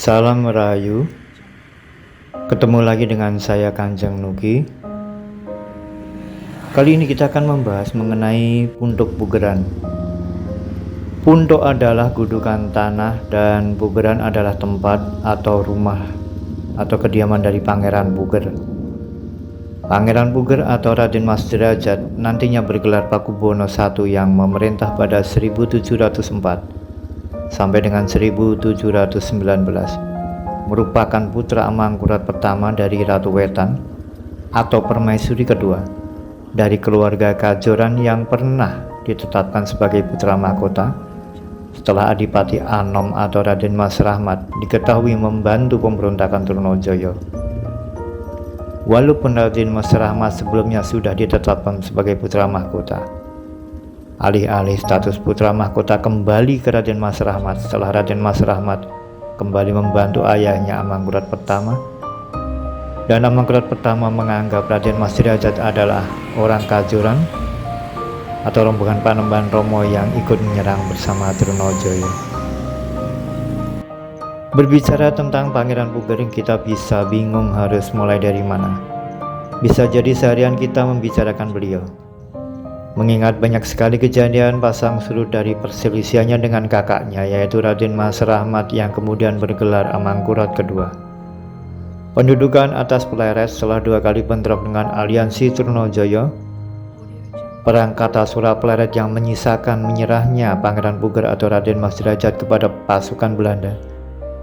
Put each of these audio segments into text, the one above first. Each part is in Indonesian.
Salam Rahayu, ketemu lagi dengan saya Kanjeng Nugi. Kali ini kita akan membahas mengenai Punduk Pugeran. Punduk adalah gundukan tanah dan Pugeran adalah tempat atau rumah atau kediaman dari Pangeran Puger. Pangeran Puger atau Raden Mas Derajat nantinya bergelar Pakubono I yang memerintah pada 1704 sampai dengan 1719, merupakan putra Amangkurat pertama dari Ratu Wetan atau Permaisuri kedua dari keluarga Kajoran yang pernah ditetapkan sebagai putra mahkota setelah Adipati Anom atau Raden Mas Rahmat diketahui membantu pemberontakan Trunojoyo. Walaupun Raden Mas Rahmat sebelumnya sudah ditetapkan sebagai putra mahkota, alih-alih status putra mahkota kembali ke Raden Mas Rahmat setelah Raden Mas Rahmat kembali membantu ayahnya Amangkurat pertama, dan Amangkurat pertama menganggap Raden Mas Derajat adalah orang Kajoran atau rombongan Panembahan Romo yang ikut menyerang bersama Trunojoyo. Berbicara tentang Pangeran Puger, kita bisa bingung harus mulai dari mana. Bisa jadi seharian kita membicarakan beliau, mengingat banyak sekali kejadian pasang surut dari perselisihannya dengan kakaknya, yaitu Raden Mas Rahmat yang kemudian bergelar Amangkurat kedua. Pendudukan atas Pleres setelah 2 kali bentrok dengan aliansi Trunojoyo, perang Kartasura Pleret yang menyisakan menyerahnya Pangeran Puger atau Raden Mas Derajat kepada pasukan Belanda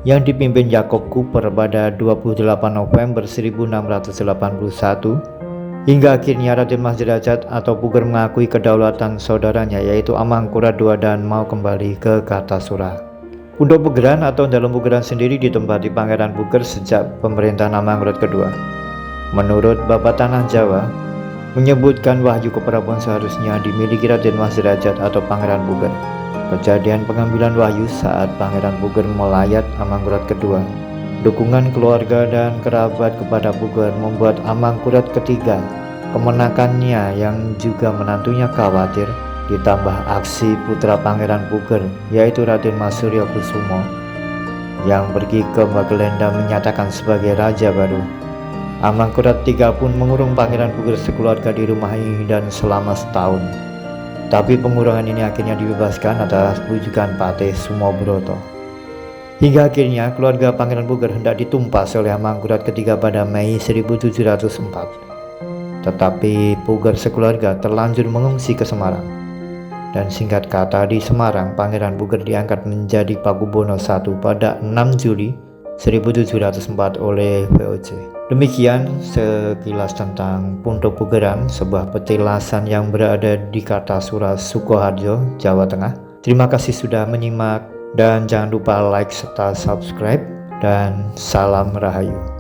yang dipimpin Jacob Cooper pada 28 November 1681, hingga akhirnya Raden Mas Derajat atau Puger mengakui kedaulatan saudaranya yaitu Amangkurat II dan mau kembali ke Kartasura. Punduk Pugeran atau Dalam Pugeran sendiri ditempati Pangeran Puger sejak pemerintahan Amangkurat II. Menurut Bapak Tanah Jawa, menyebutkan wahyu keprabuan seharusnya dimiliki Raden Mas Derajat atau Pangeran Puger. Kejadian pengambilan wahyu saat Pangeran Puger melayat Amangkurat II, dukungan keluarga dan kerabat kepada Puger membuat Amangkurat ketiga, kemenakannya yang juga menantunya khawatir, ditambah aksi putra Pangeran Puger yaitu Raden Mas Suryokusumo yang pergi ke Magelenda menyatakan sebagai raja baru. Amangkurat III pun mengurung Pangeran Puger sekeluarga di rumah ini dan selama setahun. Tapi pengurangan ini akhirnya dibebaskan atas bujukan Patih Sumobroto. Hingga akhirnya keluarga Pangeran Puger hendak ditumpas oleh Amangkurat III pada Mei 1704. Tetapi Puger sekeluarga terlanjur mengungsi ke Semarang. Dan singkat kata, di Semarang Pangeran Puger diangkat menjadi Pakubono I pada 6 Juli 1704 oleh VOC. Demikian sekilas tentang Punduk Pugeran, sebuah petilasan yang berada di Kartasura, Sukoharjo, Jawa Tengah. Terima kasih sudah menyimak dan jangan lupa like serta subscribe, dan salam Rahayu.